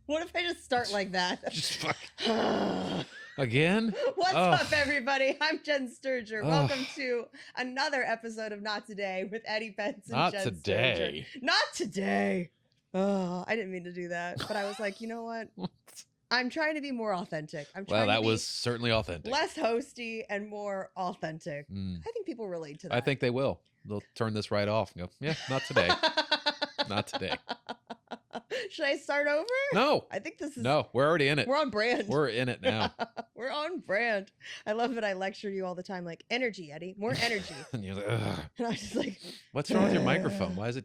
What if I just start like that? Just fuck. Again? What's up, everybody? I'm Jen Sturger. Ugh. Welcome to another episode of Not Today with Eddie Pence and Not Jen today. Sturger. Not today. Oh, I didn't mean to do that, but I was like, you know what? I'm trying to be more authentic. Well, that was certainly authentic. Less hosty and more authentic. Mm. I think people relate to that. I think they will. They'll turn this right off and go, yeah, not today. Not today. Should I start over? No. I think this is... No, we're already in it. We're on brand. We're in it now. We're on brand. I love that I lecture you all the time, like, energy, Eddie. More energy. And you're like, ugh. And I was just like... What's wrong with your microphone? Why is it...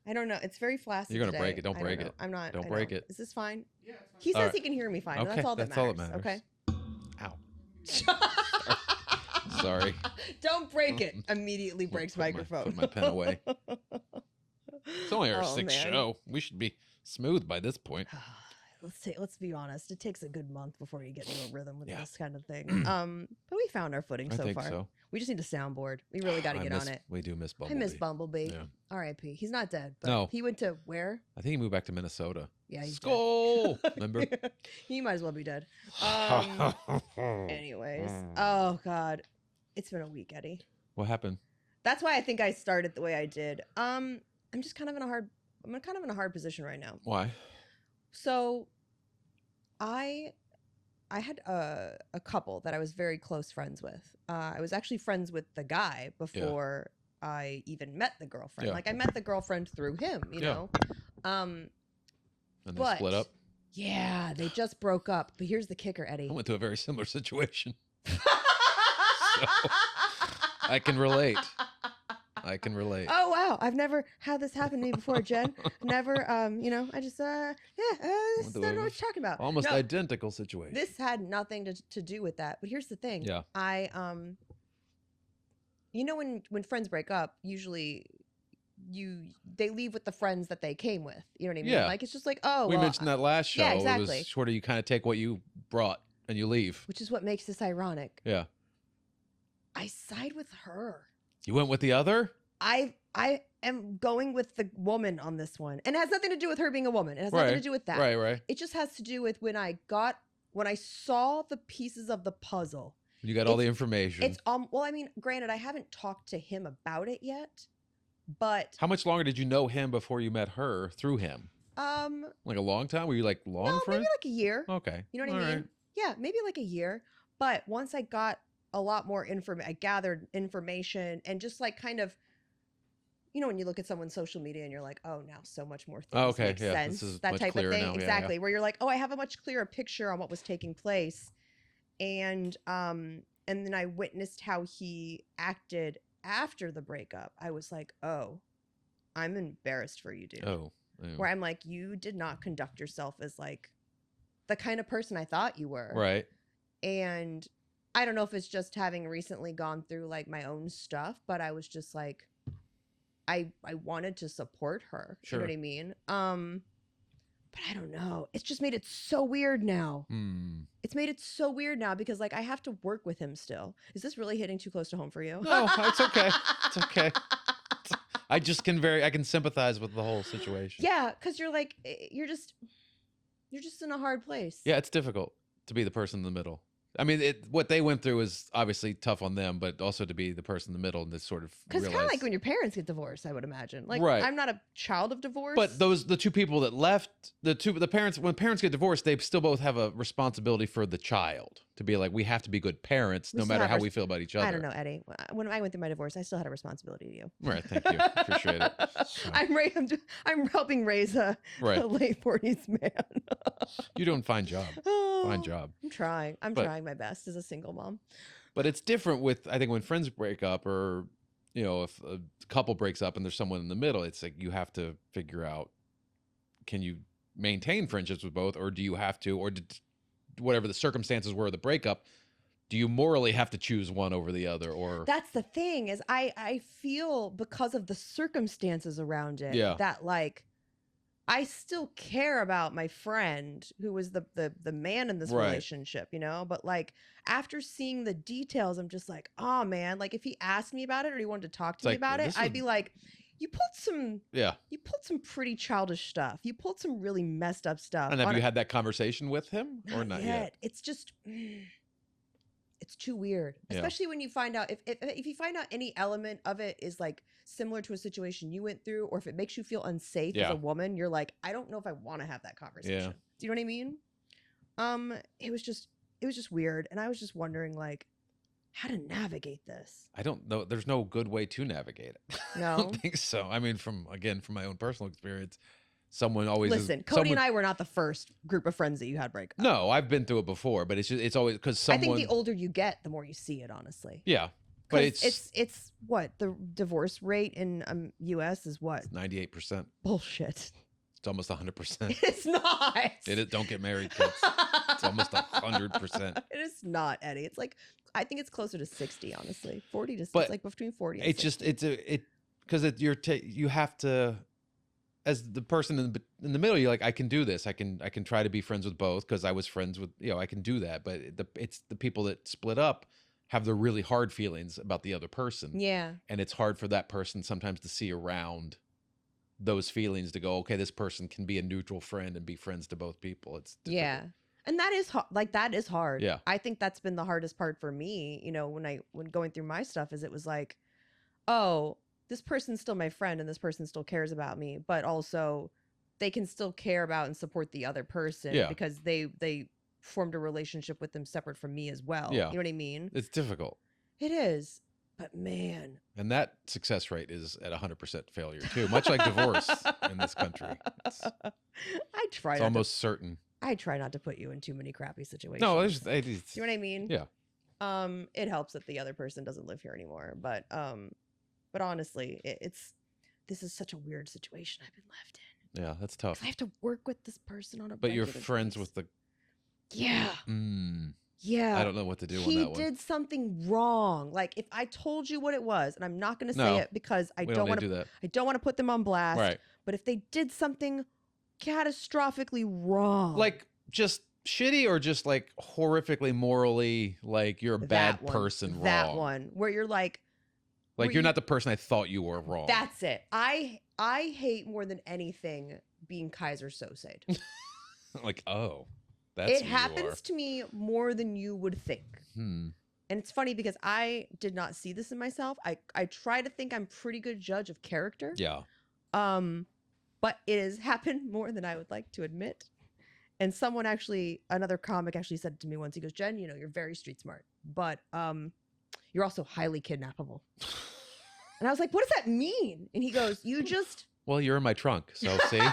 I don't know. It's very flaccid. You're going to break it. Don't break it. I'm not. Don't break it. Is this fine? Yeah, it's fine. He says right. he can hear me fine. Okay, That's all that that's all matters. that matters. Okay. Ow. Sorry. Don't break it. Immediately breaks microphone. Put my pen away. It's only our sixth show. We should be smooth by this point. Let's be honest. It takes a good month before you get into a rhythm with this kind of thing. But we found our footing so far. So. We just need a soundboard. We really got to get on it. We do miss Bumblebee. I miss Bumblebee. Yeah. R.I.P. He's not dead. But No. He went to where? I think he moved back to Minnesota. Yeah. He's Skull. Remember? He might as well be dead. Anyways. Oh God. It's been a week, Eddie. What happened? That's why I think I started the way I did. I'm just kind of in a hard position right now. Why? So I had a couple that I was very close friends with. I was actually friends with the guy before I even met the girlfriend. Yeah. Like I met the girlfriend through him, you know. And they split up? Yeah, they just broke up. But here's the kicker, Eddie. I went through a very similar situation. So, I can relate. Oh wow, I've never had this happen to me before, Jen. Never, I just this is not what you're talking about. Almost identical situation. This had nothing to do with that. But here's the thing. Yeah. I when friends break up, usually they leave with the friends that they came with. You know what I mean? Yeah. Like it's just like, oh, we mentioned that last show. Yeah, exactly. It was sort of you kind of take what you brought and you leave. Which is what makes this ironic. Yeah. I side with her. You went with the other? I am going with the woman on this one. And it has nothing to do with her being a woman. It has nothing to do with that. Right. It just has to do with when I saw the pieces of the puzzle. You got all the information. It's well, I mean, granted, I haven't talked to him about it yet, but how much longer did you know him before you met her through him? Like a long time? Were you like long friends? Maybe like a year. Okay. You know what I mean? Right. Yeah, maybe like a year. But once I got a lot more information, I gathered information and just like kind of, when you look at someone's social media and you're like, oh, now so much more things make sense. This is that much type of thing. now. Exactly. Where you're like, oh, I have a much clearer picture on what was taking place. And then I witnessed how he acted after the breakup. I was like, oh, I'm embarrassed for you, dude. Oh. Where I'm like, you did not conduct yourself as like the kind of person I thought you were. Right. And I don't know if it's just having recently gone through like my own stuff, but I was just like, I wanted to support her. Sure. You know what I mean? But I don't know. It's just made it so weird now. It's made it so weird now because like I have to work with him still. Is this really hitting too close to home for you? No, it's okay. It's okay. I can sympathize with the whole situation. Yeah, because you're like, you're just in a hard place. Yeah, it's difficult to be the person in the middle. I mean, what they went through is obviously tough on them, but also to be the person in the middle and this sort of because kind of like when your parents get divorced, I would imagine. Like, right. I'm not a child of divorce, but the two people that left, the parents, when parents get divorced, they still both have a responsibility for the child to be like, we have to be good parents, no matter how we feel about each other. I don't know, Eddie. When I went through my divorce, I still had a responsibility to you. Right, thank you, appreciate it. So. I'm helping raise a late 40s man. You're doing a fine job. Fine job. I'm trying. I'm trying my best as a single mom. But it's different with, I think, when friends break up or, if a couple breaks up and there's someone in the middle, it's like you have to figure out, can you maintain friendships with both, or do you have to, or whatever the circumstances were of the breakup, do you morally have to choose one over the other? Or that's the thing is I feel because of the circumstances around it that like I still care about my friend who was the man in this relationship, but like after seeing the details, I'm just like, oh man, like if he asked me about it or he wanted to talk to me about it, I'd be like, you pulled some pretty childish stuff. You pulled some really messed up stuff. And have you had that conversation with him or not yet? It's just it's too weird, especially when you find out if you find out any element of it is like similar to a situation you went through, or if it makes you feel unsafe as a woman. You're like, I don't know if I want to have that conversation. Do you know what I mean? It was just weird, and I was just wondering like how to navigate this. I don't know. There's no good way to navigate it. No, I don't think so. I mean, from my own personal experience, someone always Cody and I were not the first group of friends that you had break up. No, I've been through it before, but it's always because someone. I think the older you get, the more you see it. Honestly. Yeah, but it's what the divorce rate in U.S. is what 98%. Bullshit. It's almost 100%. It's not. Don't get married, kids. It's almost 100%. It is not, Eddie. It's like I think it's closer to 60, honestly. 40 to but it's like between 40 and it's 60. just because you have to, as the person in the middle, you're like, I can do this. I can try to be friends with both because I was friends with, I can do that. But it's the people that split up have the really hard feelings about the other person. Yeah. And it's hard for that person sometimes to see around those feelings to go, okay, this person can be a neutral friend and be friends to both people. It's difficult. Yeah. And that is that is hard. Yeah. I think that's been the hardest part for me, when going through my stuff, is it was like, oh, this person's still my friend and this person still cares about me, but also they can still care about and support the other person because they formed a relationship with them separate from me as well. Yeah. You know what I mean? It's difficult. It is. But man. And that success rate is at 100% failure too, much like divorce in this country. It's almost certain. I try not to put you in too many crappy situations. No, you know what I mean? Yeah. It helps that the other person doesn't live here anymore, but honestly, this is such a weird situation I've been left in. Yeah, that's tough. I have to work with this person on a. But you're friends with the. Yeah. Yeah. I don't know what to do on that one. He did something wrong. Like if I told you what it was, and I'm not going to say it because I don't want to do that. I don't want to put them on blast. Right. But if they did something catastrophically wrong, like just shitty or just like horrifically morally, like you're a bad person wrong. That one where you're like you're not the person I thought you were wrong. That's it. I hate more than anything being Kaiser Sose. Like, oh, that's it happens to me more than you would think. And it's funny because I did not see this in myself. I try to think I'm pretty good judge of character. Yeah. But it has happened more than I would like to admit. And another comic actually said to me once, he goes, Jen, you're very street smart, but you're also highly kidnappable. And I was like, what does that mean? And he goes, you just... Well, you're in my trunk, so see? Do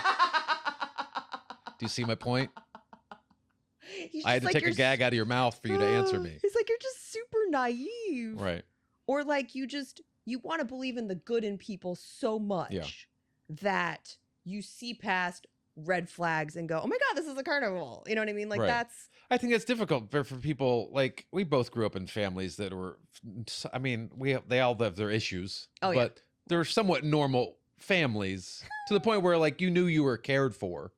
you see my point? I had to take a gag out of your mouth for you to answer me. He's like, you're just super naive. Right. Or like you want to believe in the good in people so much that you see past red flags and go, oh my God, this is a carnival. You know what I mean? Like I think it's difficult for people. Like we both grew up in families that were, I mean, they all have their issues, but they're somewhat normal families to the point where like you knew you were cared for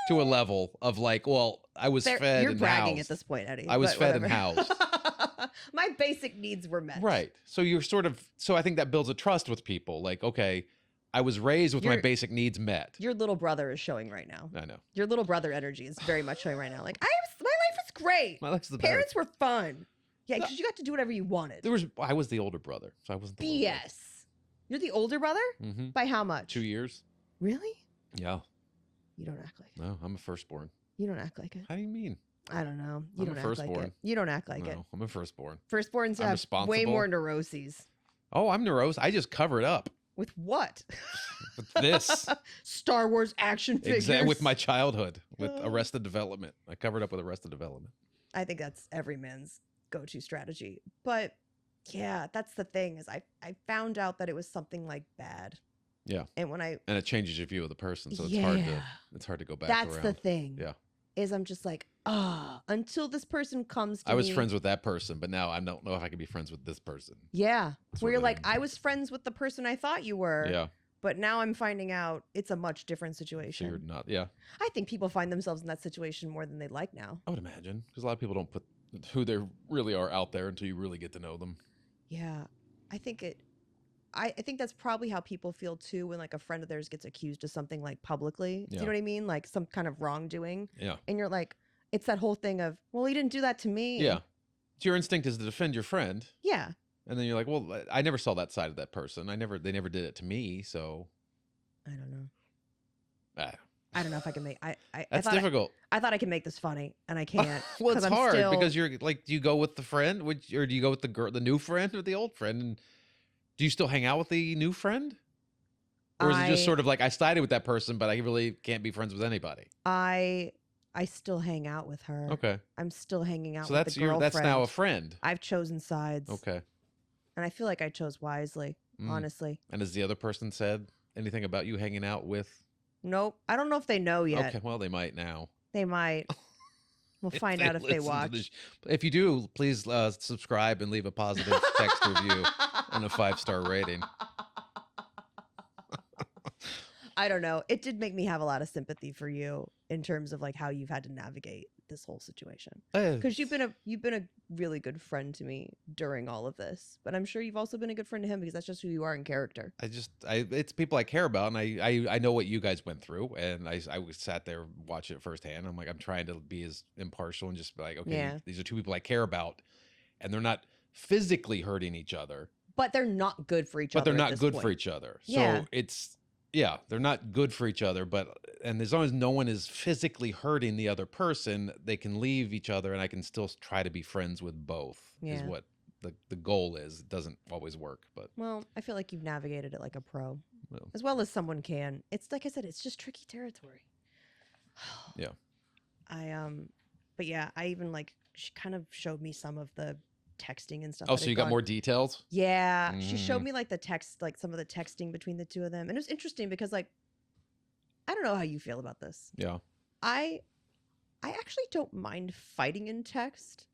to a level of like, well, I was fed and housed. You're bragging at this point, Eddie. I was fed and housed. My basic needs were met. Right. So you're so I think that builds a trust with people. Like, okay, I was raised with my basic needs met. Your little brother is showing right now. I know. Your little brother energy is very much showing right now. Like, my life was great. My life's the Parents were fun. Yeah, because you got to do whatever you wanted. I was the older brother, so I wasn't the little brother. You're the older brother? Mm-hmm. By how much? 2 years. Really? Yeah. You don't act like it. No, I'm a firstborn. You don't act like it. How do you mean? I don't know. You I'm don't a act firstborn. like it. You don't act like it. No, I'm a firstborn. Firstborns have way more neuroses. Oh, I'm neurosed. I just cover it up. With what? With this. Star Wars action figures. Exactly. With my childhood. With Arrested Development. I covered up with Arrested Development. I think that's every man's go-to strategy. But yeah, that's the thing is I found out that it was something like bad. Yeah. And it changes your view of the person, so it's hard to go back around. That's the thing. Yeah. Is I'm just like, until this person comes to me. I was friends with that person, but now I don't know if I can be friends with this person. Yeah. Where you're like, I was friends with the person I thought you were. Yeah. But now I'm finding out it's a much different situation. So you're not, yeah. I think people find themselves in that situation more than they'd like now. I would imagine. Because a lot of people don't put who they really are out there until you really get to know them. Yeah. I think I think that's probably how people feel too when like a friend of theirs gets accused of something like publicly. Do Yeah. you know what I mean? Like some kind of wrongdoing. Yeah. And you're like, it's that whole thing of, well, he didn't do that to me. Yeah. So your instinct is to defend your friend. Yeah. And then you're like, well, I never saw that side of that person. They never did it to me. So I don't know. Ah. I don't know if I can make. That's difficult. I thought I could make this funny, and I can't. Well, it's hard because you're like, do you go with the friend, or do you go with the new friend or the old friend? And do you still hang out with the new friend, or is it just sort of like I sided with that person, but I really can't be friends with anybody? I still hang out with her. Okay. I'm still hanging out. So with the girlfriend. that's now a friend. I've chosen sides. Okay. And I feel like I chose wisely, honestly. And has the other person said anything about you hanging out with? Nope. I don't know if they know yet. Okay, well, they might now. They might. We'll find out if they watch. If you do, please subscribe and leave a positive text review and a 5-star rating. I don't know. It did make me have a lot of sympathy for you in terms of like how you've had to navigate this whole situation. Because you've been a really good friend to me during all of this. But I'm sure you've also been a good friend to him because that's just who you are in character. It's people I care about, and I know what you guys went through, and I sat there watching it firsthand. I'm like, I'm trying to be as impartial and just be like, okay, these are two people I care about, and they're not physically hurting each other. But they're not good for each other. But they're not good for each other. Yeah. So it's they're not good for each other, and as long as no one is physically hurting the other person, they can leave each other, and I can still try to be friends with both. Is what the goal is. It doesn't always work, but well, I feel like you've navigated it like a pro, as well as someone can. It's like I said, it's just tricky territory. Yeah. But yeah, I even she kind of showed me some of the texting and stuff. Oh, so you got more details? Yeah. She showed me like the text, like some of the texting between the two of them. And it was interesting because like, I don't know how you feel about this. Yeah. I actually don't mind fighting in text.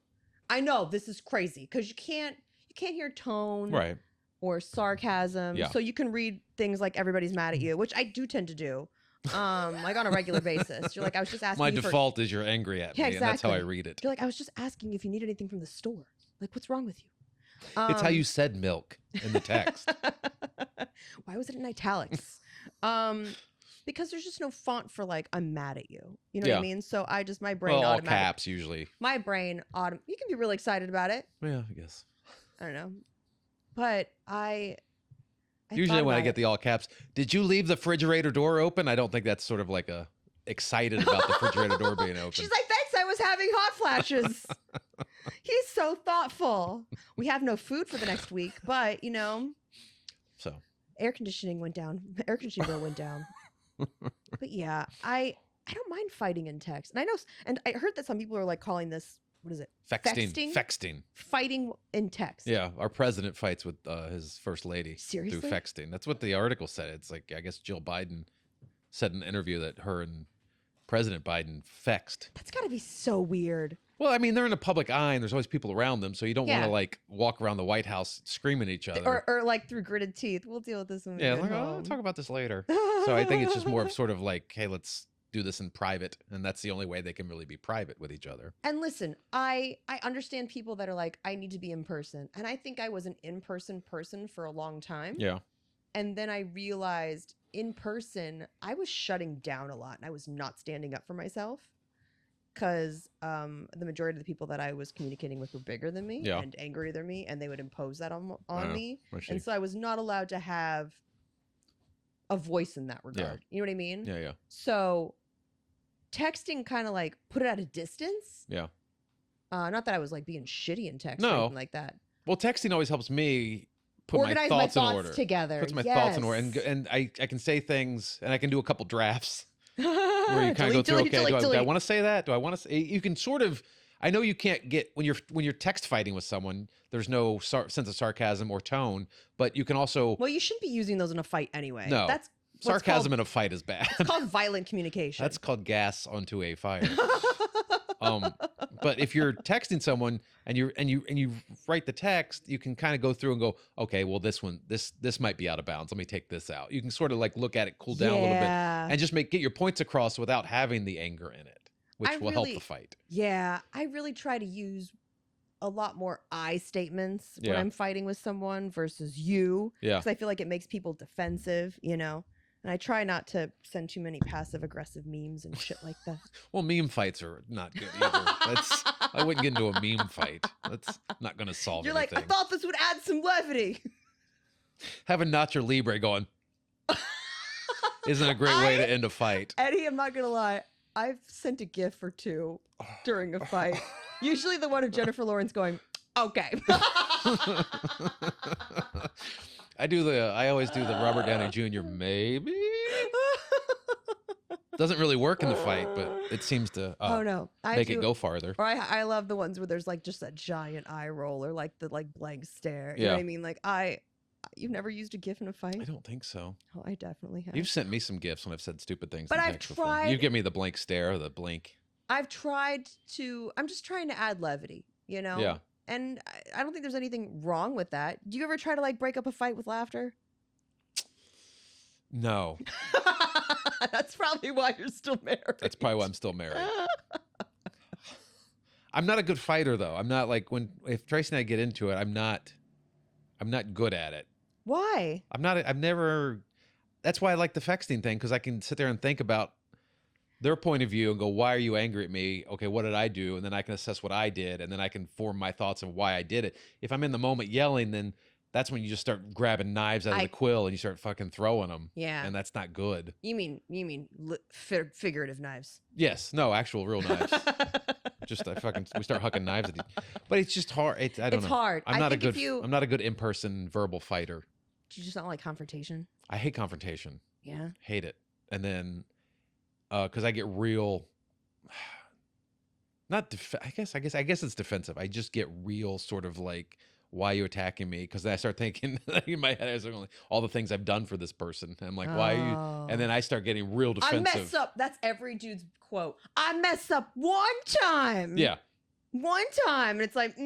I know this is crazy because you can't hear tone or sarcasm. Yeah. So you can read things like everybody's mad at you, which I do tend to do. Like on a regular basis. You're like, I was just asking. My default is you're angry at me, exactly. And that's how I read it. You're like, I was just asking if you need anything from the store. Like, what's wrong with you? It's how you said milk in the text. Why was it in italics? Because there's just no font for like, I'm mad at you. You know what I mean? So my brain all caps usually. My brain, you can be really excited about it. Yeah, I guess. I don't know. But I usually when I get the all caps, did you leave the refrigerator door open? I don't think that's sort of like excited about the refrigerator door being open. She's like, thanks, I was having hot flashes. He's so thoughtful. We have no food for the next week, but so air conditioning went down. Air conditioning bill went down. But yeah, I don't mind fighting in text. And I know, and I heard that some people are like calling this, what is it? Fexting. Fighting in text. Yeah, our president fights with his first lady. Seriously? Through fexting. That's what the article said. It's like, I guess Jill Biden said in an interview that her and President Biden fexed. That's got to be so weird. Well, I mean, they're in a public eye, and there's always people around them, so you don't want to like walk around the White House screaming at each other, or like through gritted teeth. We'll deal with this when we get home. I'll talk about this later. So I think it's just more of sort of like, hey, let's do this in private, and that's the only way they can really be private with each other. And listen, I understand people that are like, I need to be in person, and I think I was an in-person person for a long time. Yeah. And then I realized in person, I was shutting down a lot, and I was not standing up for myself. Because the majority of the people that I was communicating with were bigger than me and angrier than me, and they would impose that on me. And so I was not allowed to have a voice in that regard. You know what I mean? Yeah, yeah. So texting kind of like put it at a distance. Yeah. Not that I was like being shitty in text or anything like that. Well, texting always helps me organize my thoughts in order. Together. Puts my thoughts in order, and I can say things, and I can do a couple drafts. Where you kind of go through, do I want to say that? Do I want to say? You can sort of, I know you can't get, when you're text fighting with someone, there's no sense of sarcasm or tone, but you can also. Well, you shouldn't be using those in a fight anyway. No. That's sarcasm in a fight is bad. It's called violent communication. That's called gas onto a fire. But if you're texting someone and you write the text, you can kind of go through and go, okay, well, this might be out of bounds. Let me take this out. You can sort of like look at it, cool down a little bit, and just get your points across without having the anger in it, which will help the fight. Yeah, I really try to use a lot more I statements when I'm fighting with someone versus you. Yeah. Because I feel like it makes people defensive, you know? And I try not to send too many passive aggressive memes and shit like that. Well, meme fights are not good either. I wouldn't get into a meme fight. That's not going to solve anything. You're like, I thought this would add some levity. Having Nacho Libre going isn't a great way to end a fight. Eddie, I'm not going to lie. I've sent a GIF or two during a fight. Usually the one of Jennifer Lawrence going, okay. I always do the Robert Downey Jr. maybe. Doesn't really work in the fight, but it seems to make it go farther. Or I love the ones where there's like just that giant eye roll or like the like blank stare. You know what I mean? Like you've never used a GIF in a fight? I don't think so. Oh, I definitely have. You've sent me some GIFs when I've said stupid things. But I've tried. You give me the blank stare, the blink. I'm just trying to add levity, you know? Yeah. And I don't think there's anything wrong with that. Do you ever try to like break up a fight with laughter? No. That's probably why you're still married. That's probably why I'm still married. I'm not a good fighter though. I'm not like if Tracy and I get into it, I'm not good at it. Why? That's why I like the texting thing, because I can sit there and think about their point of view and go, why are you angry at me? Okay, what did I do? And then I can assess what I did, and then I can form my thoughts on why I did it. If I'm in the moment yelling, then that's when you just start grabbing knives out of the quill and you start fucking throwing them. Yeah. And that's not good. You mean figurative knives? Yes. No, actual real knives. Just we start hucking knives at but it's just hard. I don't know. It's hard. I'm not a good in-person verbal fighter. Do you just not like confrontation? I hate confrontation. Yeah. Hate it. And then because I get real I guess it's defensive. I just get real sort of like, why are you attacking me? Because then I start thinking in my head, I was like, all the things I've done for this person. And I'm like, why are you? And then I start getting real defensive. I mess up. That's every dude's quote. I mess up one time. Yeah. One time. And it's like,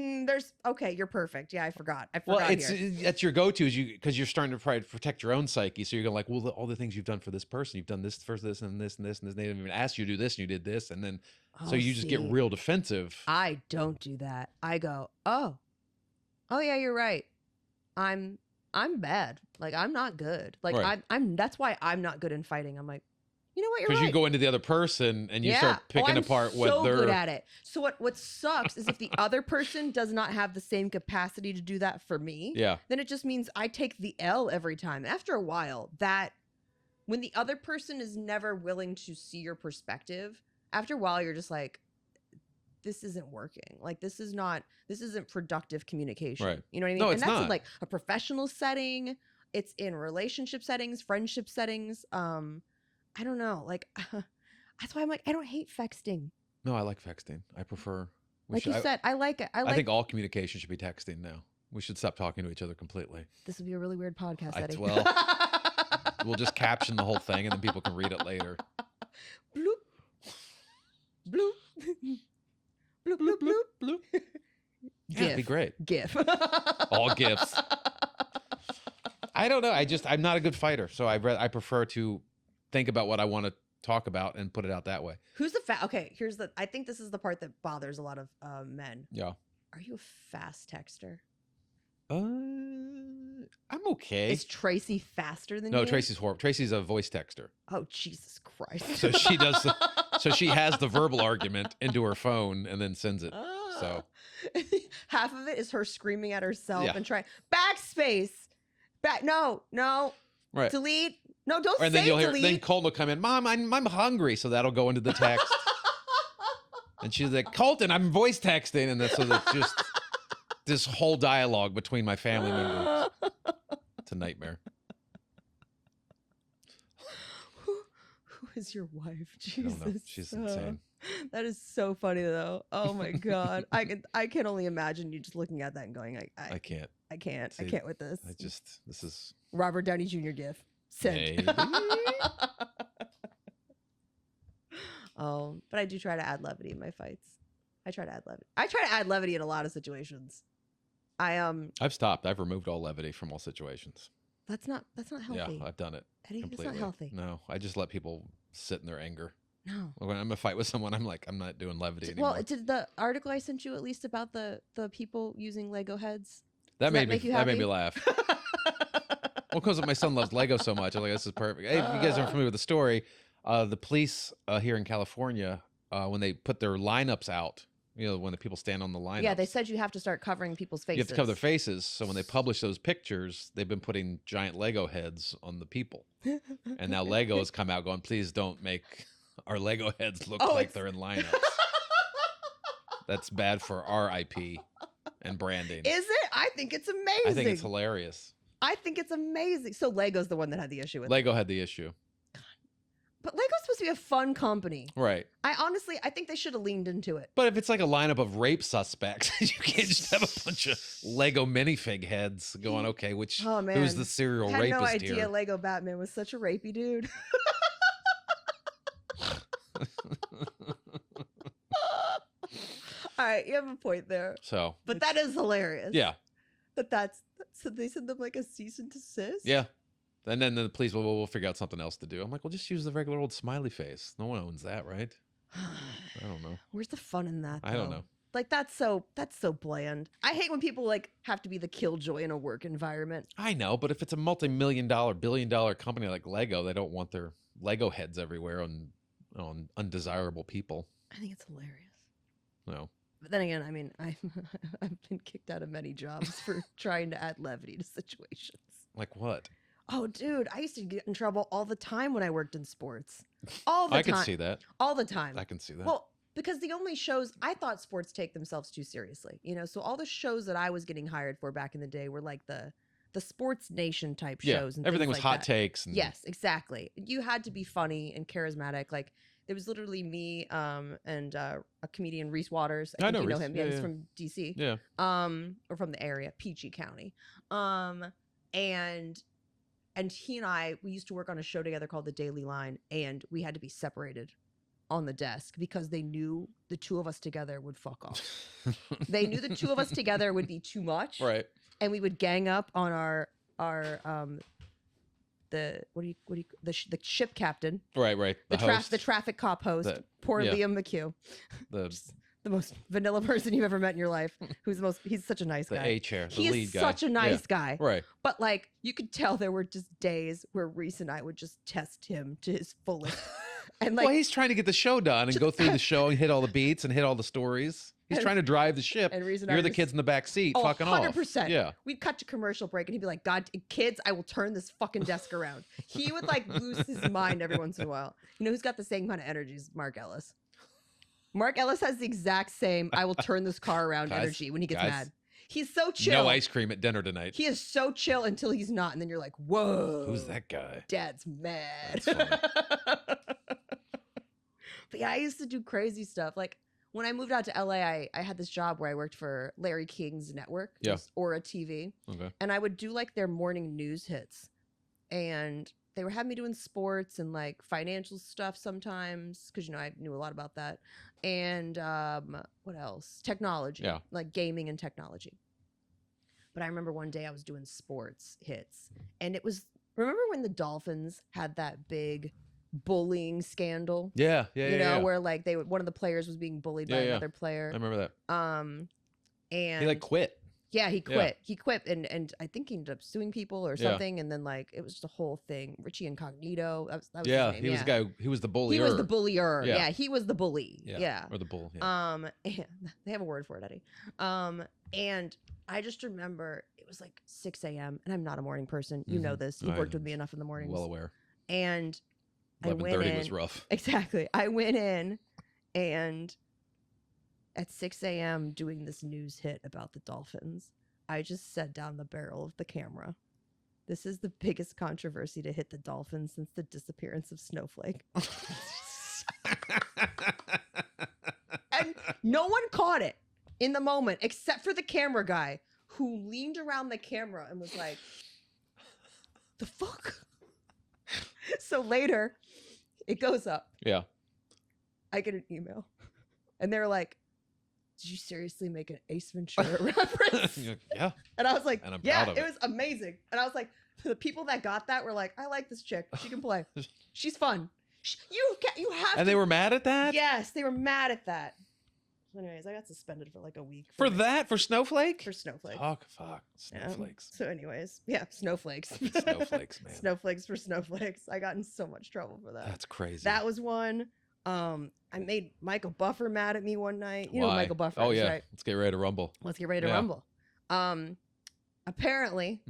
okay, you're perfect. Yeah, I forgot. Well, that's your go-to because you're starting to try to protect your own psyche. So you're going like, well, all the things you've done for this person, you've done this for this and this and this and this. And they didn't even ask you to do this and you did this. And then, so you just get real defensive. I don't do that. I go, oh yeah, you're right. I'm bad. Like, I'm not good. Like, right. That's why I'm not good in fighting. I'm like, you know what? You're right. Because you go into the other person and you start picking apart what they're good at it. So what sucks is if the other person does not have the same capacity to do that for me. Yeah. Then it just means I take the L every time. After a while, when the other person is never willing to see your perspective, after a while you're just like, this isn't working. Like, this isn't productive communication. Right. You know what I mean? No, and it's that's not. in like a professional setting. It's in relationship settings, friendship settings. I don't know. Like, that's why I'm like, I don't hate texting. No, I like texting. I prefer. Like you said, I like it. I think all communication should be texting now. We should stop talking to each other completely. This would be a really weird podcast, Eddie. Well, we'll just caption the whole thing and then people can read it later. Bloop. Bloop. Bloop, bloop, bloop, bloop. Yeah, it'd be great. GIF. All GIFs. I don't know. I'm not a good fighter, so I prefer to think about what I want to talk about and put it out that way. Who's the okay, I think this is the part that bothers a lot of men. Yeah. Are you a fast texter? I'm okay. Is Tracy faster than you? No, Tracy's horrible. Tracy's a voice texter. Oh, Jesus Christ. So she does so she has the verbal argument into her phone and then sends it. So half of it is her screaming at herself and trying backspace. No. Right. Delete. No, don't say and then you'll delete. Then Colton will come in, Mom, I'm hungry. So that'll go into the text. And she's like, Colton, I'm voice texting. And so that's just this whole dialogue between my family members. It's a nightmare. Who is your wife? Jesus. I don't know. She's insane. That is so funny though. Oh my God. I can only imagine you just looking at that and going, I can't. See, I can't with this. This is Robert Downey Jr. GIF. Sent. Oh, but I do try to add levity in my fights. I try to add levity in a lot of situations. I've stopped. I've removed all levity from all situations. That's not healthy. Yeah, I've done it. Eddie, completely. That's not healthy. No, I just let people sit in their anger. No. When I'm in a fight with someone, I'm like, I'm not doing Levity anymore. Well, did the article I sent you at least about the people using Lego heads? That made me laugh. Well, because my son loves Lego so much, I'm like, this is perfect. Hey, if you guys aren't familiar with the story, the police here in California, when they put their lineups out, when the people stand on the lineup. Yeah, they said you have to start covering people's faces. You have to cover their faces. So when they publish those pictures, they've been putting giant Lego heads on the people. And now Lego has come out going, please don't make our Lego heads look like they're in lineups. That's bad for our IP and branding. Is it? I think it's amazing. I think it's hilarious. I think it's amazing. So Lego's the one that had the issue with Lego had the issue. But Lego's supposed to be a fun company. Right. I think they should have leaned into it. But if it's like a lineup of rape suspects, you can't just have a bunch of Lego minifig heads going, okay, who's the serial rapist here? I had no idea Lego Batman was such a rapey dude. All right, you have a point there. But that is hilarious. Yeah. So they send them like a cease and desist? Yeah. And then the police, we'll figure out something else to do. I'm like, well, just use the regular old smiley face. No one owns that, right? I don't know. Where's the fun in that, though? I don't know. Like, that's so bland. I hate when people like have to be the killjoy in a work environment. I know, but if it's a multi-million-dollar, billion-dollar company like Lego, they don't want their Lego heads everywhere on undesirable people. I think it's hilarious. No. But then again, I mean, I've been kicked out of many jobs for trying to add levity to situations. Like what? Oh, dude, I used to get in trouble all the time when I worked in sports. All the time. I can see that. All the time. I can see that. Well, because the only shows, I thought sports take themselves too seriously. So all the shows that I was getting hired for back in the day were like the Sports Nation type shows. And everything was like hot takes. And... Yes, exactly. You had to be funny and charismatic. Like, it was literally me and a comedian, Reese Waters. I think you know him. Yeah, he's from DC. Yeah. Or from the area, Peachy County. And he and I, we used to work on a show together called The Daily Line, and we had to be separated on the desk because they knew the two of us together would fuck off. They knew the two of us together would be too much. Right. And we would gang up on the ship captain. Right. The traffic cop host. Poor Liam McHugh. The most vanilla person you've ever met in your life. He's such a nice guy. The A-chair, the lead guy. He is such a nice guy. Right. But like, you could tell there were just days where Reese and I would just test him to his fullest. And like, well, he's trying to get the show done and go through the show and hit all the beats and hit all the stories. He's trying to drive the ship. And you're the kids in the back seat fucking 100%. off. 100%. Yeah. We'd cut to commercial break and he'd be like, God, kids, I will turn this fucking desk around. He would like lose his mind every once in a while. You know who's got the same kind of energy as Mark Ellis? Mark Ellis has the exact same I will turn this car around energy when he gets mad. He's so chill. No ice cream at dinner tonight. He is so chill until he's not. And then you're like, whoa. Who's that guy? Dad's mad. That's funny. But yeah, I used to do crazy stuff. Like when I moved out to LA, I had this job where I worked for Larry King's network, Aura TV. Okay. And I would do like their morning news hits. And they were having me doing sports and like financial stuff sometimes because, I knew a lot about that. And what else? Technology, like gaming and technology. But I remember one day I was doing sports hits. And it was, remember when the Dolphins had that big bullying scandal? Yeah. Where like one of the players was being bullied by another player. I remember that. And he like quit. Yeah, he quit. He quit, and I think he ended up suing people or something. And then like it was just a whole thing. Richie Incognito. That was his name. He was the guy. He was the bullier. He was the bullier. Yeah, he was the bully. Yeah. Or the bull. Yeah. And they have a word for it, Eddie. And I just remember it was like 6 a.m. and I'm not a morning person. You know this. You've worked with me enough in the mornings. Well aware. And 11:30 was rough. Exactly. I went in and at 6 a.m. doing this news hit about the Dolphins, I just set down the barrel of the camera. This is the biggest controversy to hit the Dolphins since the disappearance of Snowflake. And no one caught it in the moment except for the camera guy who leaned around the camera and was like, the fuck? So later, it goes up. Yeah. I get an email. And they're like, did you seriously make an Ace Ventura reference? Yeah. And I was like, yeah, it was amazing. And I was like, the people that got that were like, I like this chick. She can play. She's fun. You have. And they were mad at that? Yes, they were mad at that. Anyways, I got suspended for like a week. For that? For Snowflake? For Snowflake. Fuck. Snowflakes. So anyways, yeah, snowflakes. Snowflakes, man. Snowflakes for snowflakes. I got in so much trouble for that. That's crazy. That was one. I made Michael Buffer mad at me one night. You know Why? Michael Buffer Oh, is, yeah. right? Let's get ready to rumble. Let's get ready to rumble. Apparently,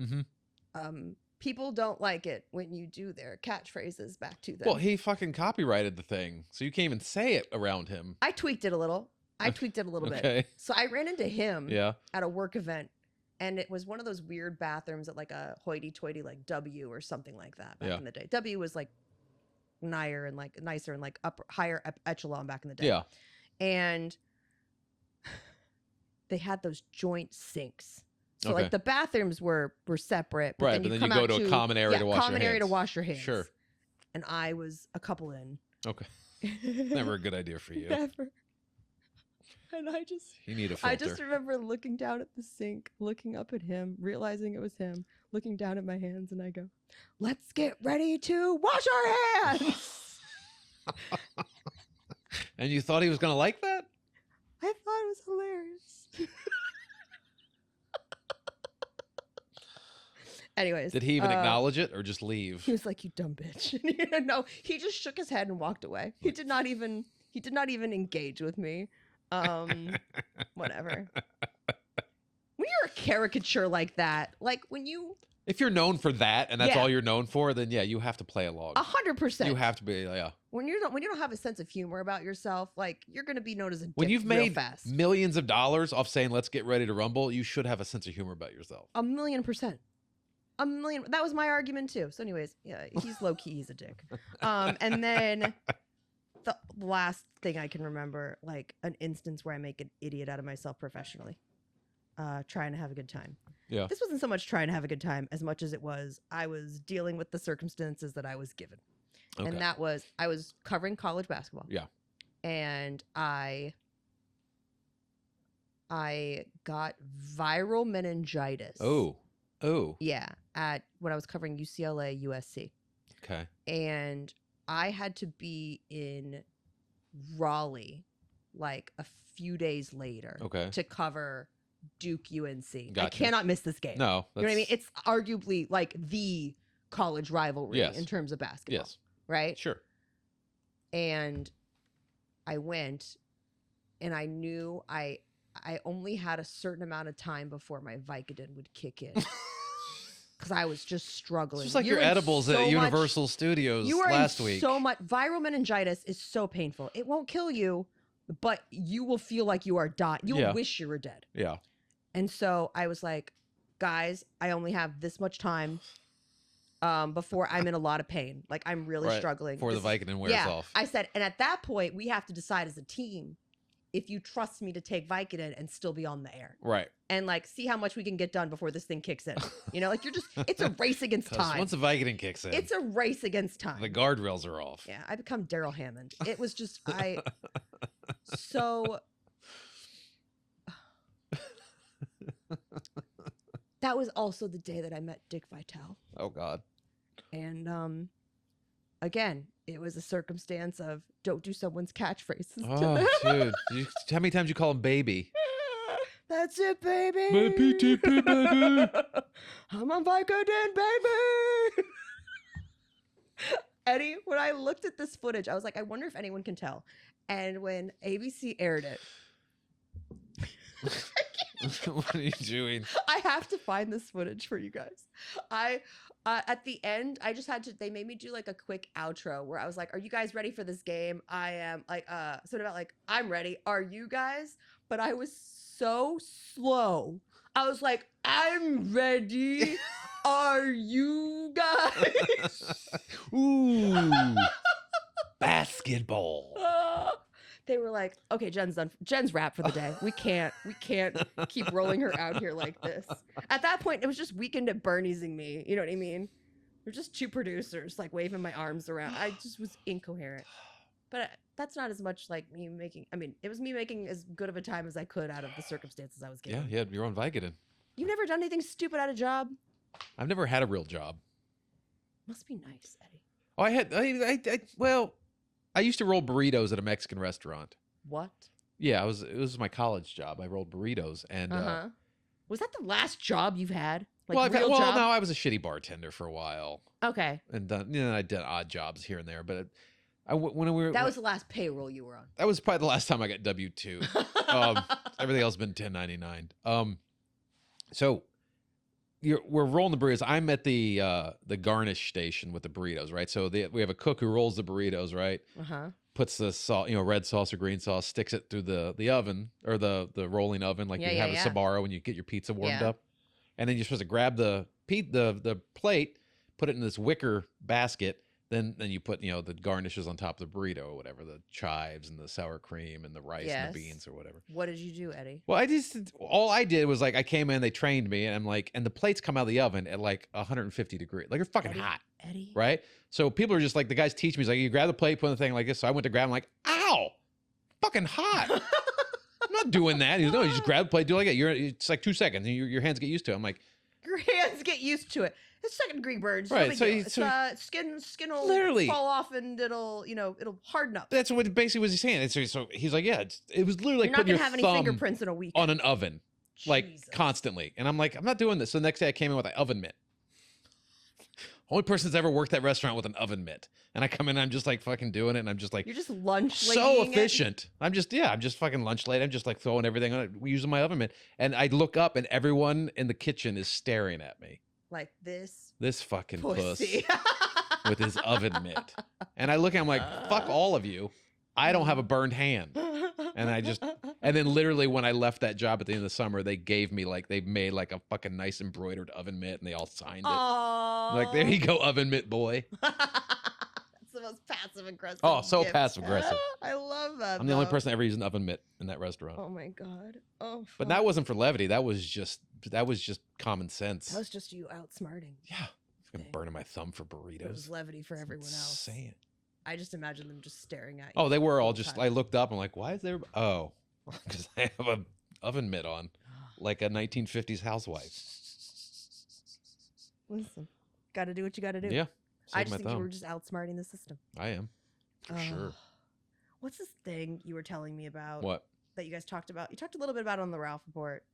people don't like it when you do their catchphrases back to them. Well, he fucking copyrighted the thing, so you can't even say it around him. I tweaked it a little. Bit. So I ran into him at a work event, and it was one of those weird bathrooms at like a hoity-toity like W or something like that back in the day. W was like nicer and like higher echelon back in the day. Yeah. And they had those joint sinks. So like the bathrooms were separate. But then you go to a common area to wash your hands. Common area to wash your hands. Sure. And I was a couple in. Okay. Never a good idea for you. Never. And you need a filter. I just remember looking down at the sink, looking up at him, realizing it was him, looking down at my hands, and I go, "Let's get ready to wash our hands." And you thought he was going to like that? I thought it was hilarious. Anyways. Did he even acknowledge it or just leave? He was like, "You dumb bitch." No, he just shook his head and walked away. He did not even engage with me. Whatever. When you're a caricature like that, like if you're known for that and that's all you're known for, then you have to play along. 100%. You have to be, When you don't have a sense of humor about yourself, like you're gonna be known as a dick when you've made fast. millions of dollars off saying "let's get ready to rumble," you should have a sense of humor about yourself. 1,000,000%. That was my argument too. So anyways, he's low key, he's a dick. And then the last thing I can remember, like an instance where I make an idiot out of myself professionally, trying to have a good time. Yeah. This wasn't so much trying to have a good time as much as it was I was dealing with the circumstances that I was given. Okay. And that was, I was covering college basketball. Yeah. And I got viral meningitis. Oh. Yeah. When I was covering UCLA, USC. Okay. And I had to be in Raleigh like a few days later to cover Duke UNC. Gotcha. I cannot miss this game. No. You know what I mean? It's arguably like the college rivalry in terms of basketball. Yes. Right? Sure. And I went and I knew I only had a certain amount of time before my Vicodin would kick in. Because I was just struggling. It's just like your edibles at Universal Studios last week. So much viral meningitis is so painful. It won't kill you, but you will feel like you are dying. You'll wish you were dead. Yeah. And so I was like, guys, I only have this much time before I'm in a lot of pain. Like I'm really struggling. Before the Vicodin wears off. I said, and at that point, we have to decide as a team if you trust me to take Vicodin and still be on the air. Right. And like, see how much we can get done before this thing kicks in. You know, like it's a race against time. Once the Vicodin kicks in. It's a race against time. The guardrails are off. Yeah. I become Daryl Hammond. It was just, so. That was also the day that I met Dick Vitale. Oh God. And, again, it was a circumstance of don't do someone's catchphrases. Oh, dude. How many times you call him baby? That's it, baby. My PTP, baby. I'm on Vicodin, baby. Eddie, when I looked at this footage, I was like, I wonder if anyone can tell. And when ABC aired it. What are you doing? I have to find this footage for you guys. At the end, I just had to, they made me do like a quick outro where I was like, are you guys ready for this game? I am like, something about like, I'm ready. Are you guys? But I was so slow. I was like, I'm ready. Are you guys? Ooh. Basketball. They were like, okay, Jen's done. Jen's wrapped for the day. We can't keep rolling her out here like this. At that point, it was just Weekend at Bernie's-ing me. You know what I mean? We're just two producers like waving my arms around. I just was incoherent. But that's not as much like me making, I mean, it was me making as good of a time as I could out of the circumstances I was given. Yeah, you're on Vicodin. You've never done anything stupid at a job? I've never had a real job. Must be nice, Eddie. Oh, well, I used to roll burritos at a Mexican restaurant. What? Yeah, it was my college job. I rolled burritos, and was that the last job you've had? Like well, real job? no, I was a shitty bartender for a while. Okay. And I did odd jobs here and there, but that was the last payroll you were on. That was probably the last time I got W-2. Everything else has been 1099. So we're rolling the burritos. I'm at the garnish station with the burritos, right? So we have a cook who rolls the burritos, right? Puts the salt, red sauce or green sauce, sticks it through the oven or the rolling oven, like you have a Sbarro when you get your pizza warmed up, and then you're supposed to grab the plate, put it in this wicker basket. Then you put the garnishes on top of the burrito or whatever, the chives and the sour cream and the rice and the beans or whatever. What did you do, Eddie? Well, all I did was like I came in, they trained me, and I'm like, and the plates come out of the oven at like 150 degrees, like they're fucking hot, Eddie, right? So people are just like, the guys teach me, he's like, you grab the plate, put the thing like this. So I went to grab, I'm like, ow, fucking hot. I'm not doing that. He's no, you just grab the plate, do it like that. It's like 2 seconds, and your hands get used to it. I'm like, your hands get used to it. It's second-degree burns. Right. So skin will literally fall off and it'll harden up. That's what basically was he saying. And so he's like, yeah, it was literally like putting your thumb not gonna have any fingerprints in a week on an oven, like constantly. And I'm like, I'm not doing this. So the next day I came in with an oven mitt. Only person that's ever worked that restaurant with an oven mitt. And I come in and I'm just like fucking doing it. And I'm just like, you're just lunch so efficient. I'm just fucking lunch late. I'm just like throwing everything on it, using my oven mitt. And I look up and everyone in the kitchen is staring at me. Like this fucking pussy. puss with his oven mitt. And I look at him like, fuck all of you. I don't have a burned hand. And then literally when I left that job at the end of the summer, they made like a fucking nice embroidered oven mitt and they all signed it. Like, there you go, oven mitt boy. That's the most passive aggressive. Oh, so gift. passive aggressive. I love that. I'm the only person that ever used an oven mitt in that restaurant. Oh my God. Oh, fuck. But that wasn't for levity. That was just common sense. That was just you outsmarting. Yeah. I'm burning my thumb for burritos. It was levity for everyone else. Insane. I just imagine them just staring at you. Oh, they were all just, I looked up, I'm like, why is there, oh, because I have an oven mitt on, like a 1950s housewife. Listen, got to do what you got to do. Yeah. I just think you were just outsmarting the system. I am, for sure. What's this thing you were telling me about? What? That you guys talked about. You talked a little bit about it on the Ralph Report.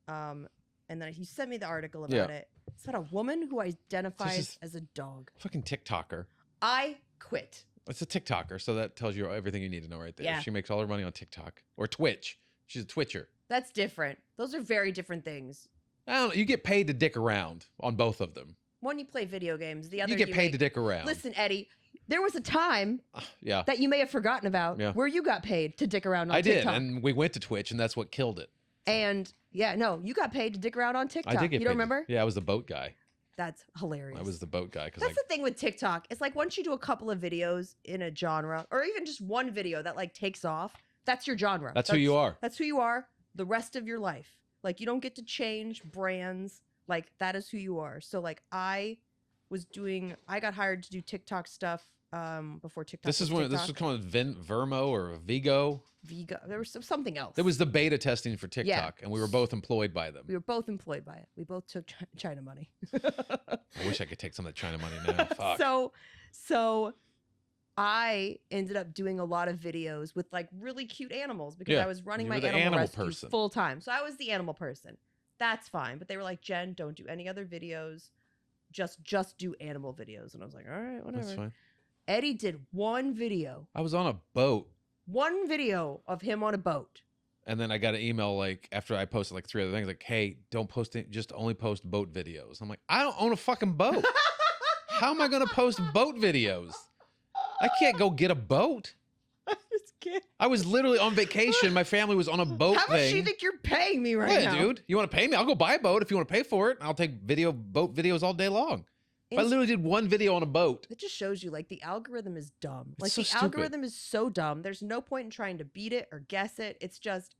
And then you sent me the article about it. It's about a woman who identifies as a dog. Fucking TikToker. I quit. It's a TikToker, so that tells you everything you need to know right there. Yeah. She makes all her money on TikTok or Twitch. She's a Twitcher. That's different. Those are very different things. I don't know. You get paid to dick around on both of them. One, you play video games. The other, you get paid to dick around. Listen, Eddie, there was a time that you may have forgotten about where you got paid to dick around on TikTok. I did, and we went to Twitch, and that's what killed it. And you got paid to dick around on TikTok. I did get paid. You don't remember? Yeah, I was the boat guy. That's hilarious. I was the boat guy. That's the thing with TikTok. It's like once you do a couple of videos in a genre, or even just one video that like takes off, that's your genre. That's who you are. That's who you are the rest of your life. Like you don't get to change brands. Like that is who you are. So like I got hired to do TikTok stuff before TikTok. This was called Vermo or Vigo. There was something else. There was the beta testing for TikTok, and we were both employed by them. We were both employed by it. We both took China money. I wish I could take some of that China money now. Fuck. So I ended up doing a lot of videos with like really cute animals because I was running my animal rescues full time. So I was the animal person. That's fine. But they were like, Jen, don't do any other videos. Just do animal videos. And I was like, all right, whatever. That's fine. Eddie did one video. I was on a boat. One video of him on a boat. And then I got an email like after I posted like 3 other things like, hey, don't post it, just only post boat videos. I'm like, I don't own a fucking boat. How am I going to post boat videos? I can't go get a boat. I just can't. I was literally on vacation. My family was on a boat How much do you think you're paying me right now? Dude, you want to pay me? I'll go buy a boat if you want to pay for it. I'll take boat videos all day long. I literally did one video on a boat. It just shows you, like, the algorithm is dumb. Like, so the algorithm is so dumb. There's no point in trying to beat it or guess it. It's just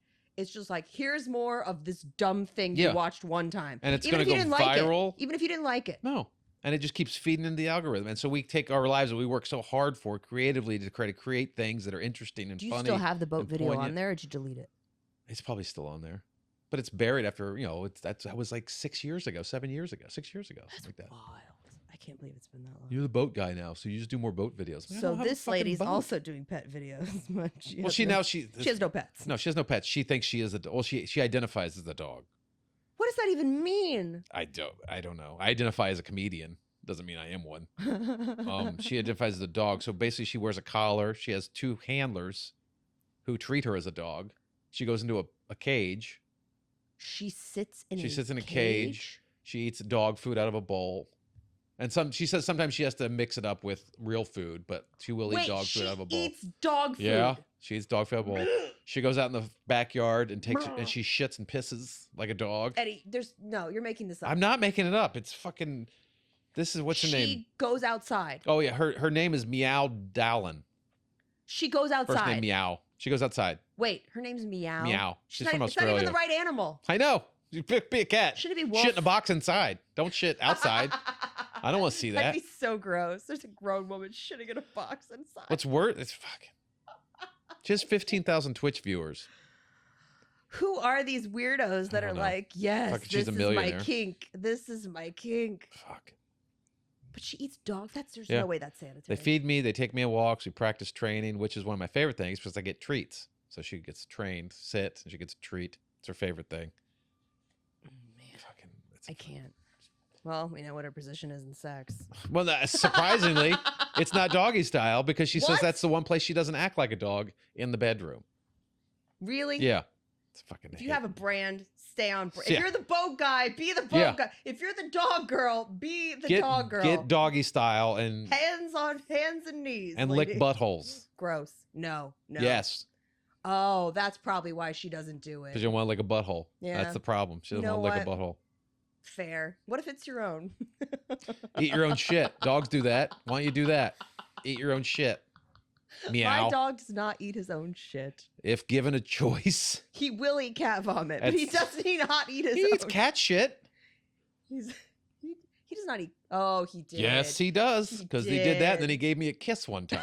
like, here's more of this dumb thing you watched one time. And it's going to go viral. Even if you didn't like it. No. And it just keeps feeding into the algorithm. And so we take our lives that we work so hard for creatively to try to create things that are interesting and funny. Do you still have the boat video on there, or did you delete it? It's probably still on there. But it's buried after, that was like 6 years ago, 7 years ago, 6 years ago. That's something like that. wild. can't believe it's been that long. You're the boat guy now, so you just do more boat videos. So this lady's also doing pet videos. She has no pets. No, she has no pets. She thinks she is a. Well, she identifies as a dog. What does that even mean? I don't know. I identify as a comedian. Doesn't mean I am one. She identifies as a dog. So basically, she wears a collar. She has 2 handlers who treat her as a dog. She goes into a cage. She sits in a cage. She eats dog food out of a bowl. And she says sometimes she has to mix it up with real food, but she will eat dog food out of a bowl. She eats dog food. Yeah, she eats dog food out of a bowl. She goes out in the backyard and she shits and pisses like a dog. Eddie, you're making this up. I'm not making it up. It's fucking. What's her name? She goes outside. Oh yeah, her name is Meow Dallin. She goes outside. First name Meow. She goes outside. Wait, her name's Meow. Meow. She's from Australia. It's not even the right animal. I know. You be a cat. Should it be wolf? Shit in a box inside. Don't shit outside. I don't want to see that. That'd be so gross. There's a grown woman shitting in a box inside. What's worse? It's fucking. She has 15,000 Twitch viewers. Who are these weirdos that are like, yes, fuck, this is my kink. This is my kink. Fuck. But she eats dog. There's no way that's sanitary. They feed me. They take me on walks. We practice training, which is one of my favorite things because I get treats. So she gets trained, sit, and she gets a treat. It's her favorite thing. Man, I can't. Well, we know what her position is in sex. Well, surprisingly, it's not doggy style because she says that's the one place she doesn't act like a dog in the bedroom. Really? Yeah. It's fucking. If you have a brand, stay on brand. If you're the boat guy, be the boat guy. If you're the dog girl, be the dog girl. Get doggy style and hands and knees and lick buttholes. Gross. No. Yes. Oh, that's probably why she doesn't do it. Because you don't want to lick a butthole. Yeah. That's the problem. She doesn't want to lick a butthole. Fair. What if it's your own? Eat your own shit. Dogs do that. Why don't you do that? Eat your own shit. Meow. My dog does not eat his own shit. If given a choice. He will eat cat vomit, but he doesn't not eat his own. He eats cat shit. He does not eat. Oh, he did. Yes, he does. Because he did that and then he gave me a kiss one time.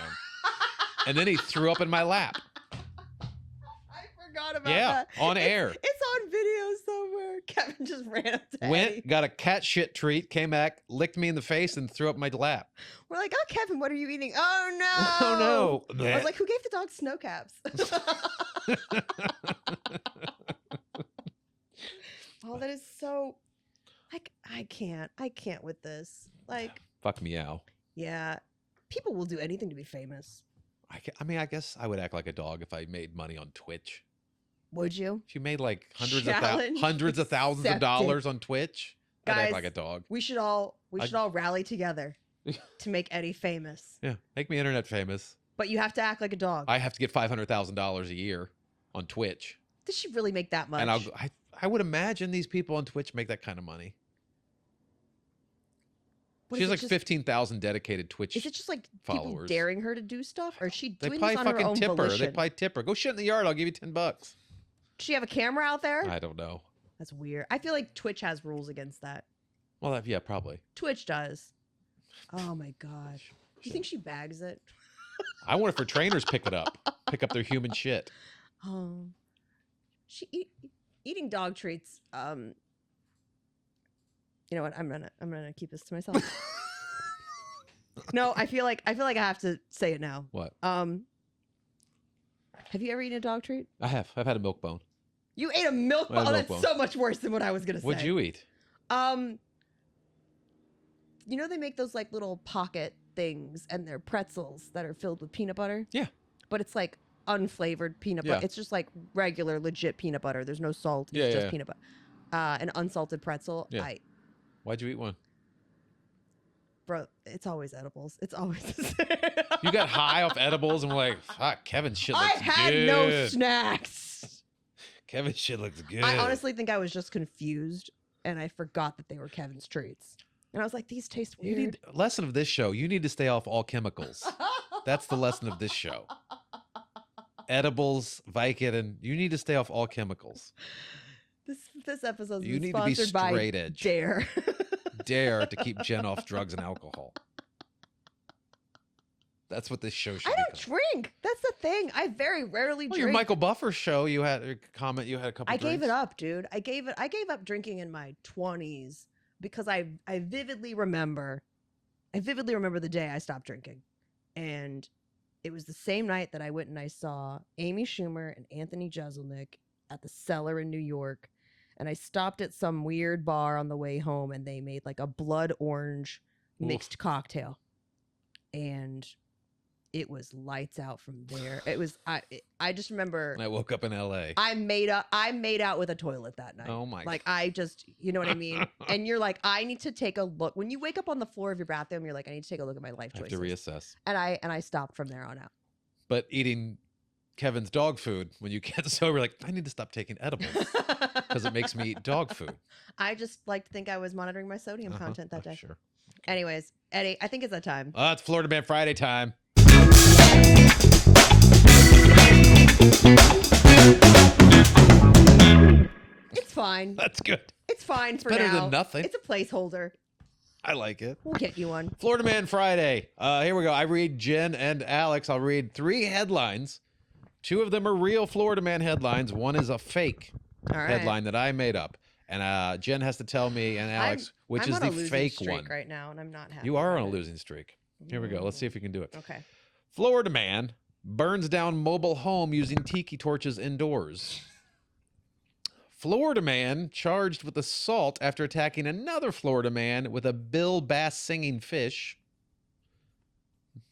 And then he threw up in my lap. About that. On air. It's on video somewhere. Kevin just ran up to Eddie. Got a cat shit treat, came back, licked me in the face, and threw up my lap. We're like, oh, Kevin, what are you eating? Oh, no. Oh, no. I was like, who gave the dog snow caps? Oh, that is so... I can't with this. Like... Fuck meow. Yeah. People will do anything to be famous. I mean, I guess I would act like a dog if I made money on Twitch. Would you? If you made like hundreds of thousands of dollars on Twitch, guys, I'd act like a dog. We should all rally together to make Eddie famous. Yeah, make me internet famous. But you have to act like a dog. I have to get $500,000 a year on Twitch. Does she really make that much? And I would imagine these people on Twitch make that kind of money. She has like 15,000 dedicated Twitch followers. Is it just like people daring her to do stuff? Or is she doing this this on her own volition? They probably tip her. Go shit in the yard. I'll give you $10. Does she have a camera out there? I don't know. That's weird. I feel like Twitch has rules against that. Well, yeah, probably. Twitch does. Oh my gosh. Do you think she bags it? I wonder if her trainers pick up their human shit. Eating dog treats. You know what? I'm gonna keep this to myself. No, I feel like I have to say it now. What? Have you ever eaten a dog treat? I have. I've had a milk bone. You ate a milk bone? Oh, that's so much worse than what I was gonna say. What'd you eat? You know they make those like little pocket things, and they're pretzels that are filled with peanut butter. Yeah. But it's like unflavored peanut butter. It's just like regular, legit peanut butter. There's no salt. It's just peanut butter. An unsalted pretzel. Yeah. Why'd you eat one? Bro, it's always edibles. It's always the same. You got high off edibles and were like, fuck, Kevin's shit looks good. I had no snacks. Kevin's shit looks good. I honestly think I was just confused and I forgot that they were Kevin's treats. And I was like, these taste weird. Lesson of this show, you need to stay off all chemicals. That's the lesson of this show. Edibles, Vicodin, you need to stay off all chemicals. This episode is sponsored by straight edge. Dare. Dare to keep Jen off drugs and alcohol. That's what this show should be. I don't drink. That's the thing. I very rarely drink. Your Michael Buffer show, you had a comment. You had a couple. I gave it up, dude. I gave up drinking in my 20s because I vividly remember I vividly remember the day I stopped drinking. And it was the same night that I went and I saw Amy Schumer and Anthony Jeselnik at the Cellar in New York. And I stopped at some weird bar on the way home, and they made like a blood orange mixed cocktail. And it was lights out from there. It was I just remember And I woke up in LA. I made out with a toilet that night. Oh my God. Like I just, you know what I mean? And you're like, I need to take a look. When you wake up on the floor of your bathroom, you're like, I need to take a look at my life choices. I have to reassess. And I stopped from there on out. But eating Kevin's dog food when you get sober, like, I need to stop taking edibles because it makes me eat dog food. I just like to think I was monitoring my sodium content that day. Sure. Anyways, Eddie, I think it's that time. It's Florida Man Friday time. It's fine. That's good. It's fine for better now. Than nothing. It's a placeholder. I like it. We'll get you one. Florida Man Friday. Here we go. I read Jen and Alex. I'll read 3 headlines. 2 of them are real Florida Man headlines. One is a fake headline that I made up. And Jen has to tell me, and Alex, which is the fake one right now, and I'm not happy. You are on a losing streak. Here we go. Let's see if we can do it. Okay. Florida man burns down mobile home using tiki torches indoors. Florida man charged with assault after attacking another Florida man with a Bill Bass singing fish.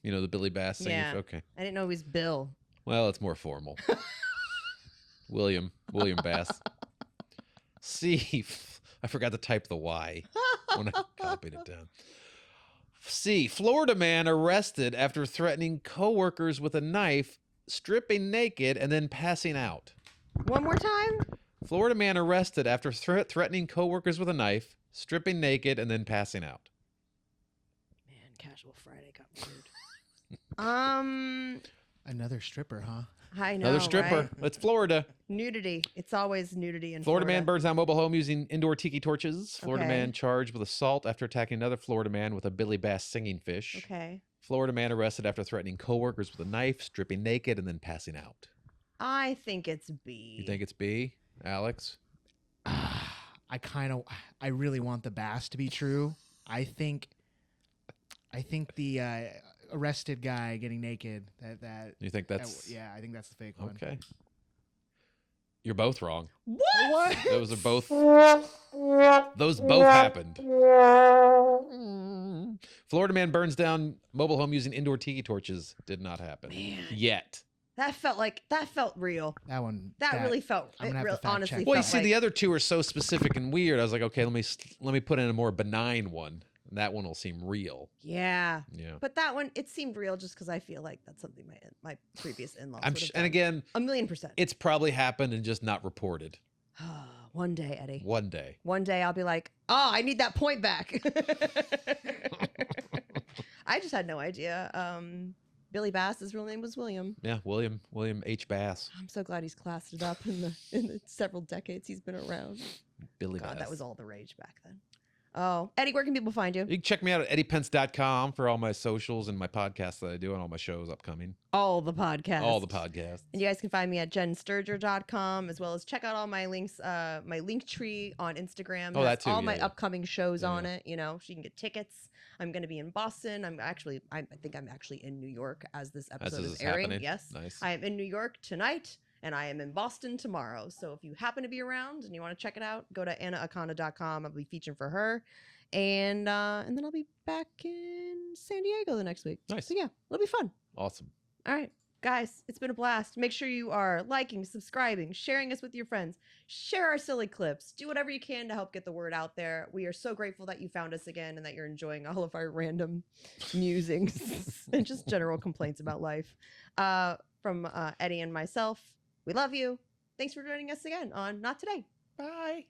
You know the Billy Bass singing fish? Okay. I didn't know he was Bill. Well, it's more formal. William Bass. C. I forgot to type the Y when I copied it down. C. Florida man arrested after threatening coworkers with a knife, stripping naked, and then passing out. One more time? Florida man arrested after threatening coworkers with a knife, stripping naked, and then passing out. Man, Casual Friday got weird. Another stripper, huh? I know, Another stripper. right? It's Florida. Nudity. It's always nudity in Florida man burns down mobile home using indoor tiki torches. Florida Okay. man charged with assault after attacking another Florida man with a Billy Bass singing fish. Okay. Florida man arrested after threatening coworkers with a knife, stripping naked, and then passing out. I think it's B. You think it's B, Alex? I really want the Bass to be true. I think the arrested guy getting naked. That You think that's? yeah, I think that's the fake one. Okay. You're both wrong. What? Those are both. Those both happened. Florida man burns down mobile home using indoor tiki torches. Did not happen. Man. Yet. That felt real. That one. That really felt. I'm It gonna have to real, fact honestly check. Well, you felt see, like, the other 2 are so specific and weird. I was like, okay, let me put in a more benign one. And that one will seem real. Yeah. Yeah. But that one, it seemed real just because I feel like that's something my previous in-laws And again, 1,000,000%. it's probably happened and just not reported. One day, Eddie. One day. One day I'll be like, oh, I need that point back. I just had no idea. Billy Bass's real name was William. Yeah, William H. Bass. I'm so glad he's classed it up in the several decades he's been around. Billy God, Bass. that was all the rage back then. Oh, Eddie, where can people find you? You can check me out at eddiepence.com for all my socials and my podcasts that I do and all my shows upcoming. All the podcasts. All the podcasts. And you guys can find me at jensturger.com, as well as check out all my links, my link tree on Instagram. Oh, that too, all yeah, my yeah. upcoming shows on Yeah. it, so you can get tickets. I'm going to be in Boston. I think I'm actually in New York as this episode is airing. Happening. Yes. Nice. I am in New York tonight, and I am in Boston tomorrow. So if you happen to be around and you want to check it out, go to annaakana.com. I'll be featuring for her. And then I'll be back in San Diego the next week. Nice. So yeah, it'll be fun. Awesome. All right, guys, it's been a blast. Make sure you are liking, subscribing, sharing us with your friends. Share our silly clips. Do whatever you can to help get the word out there. We are so grateful that you found us again and that you're enjoying all of our random musings and just general complaints about life. From Eddie and myself, we love you. Thanks for joining us again on Not Today. Bye.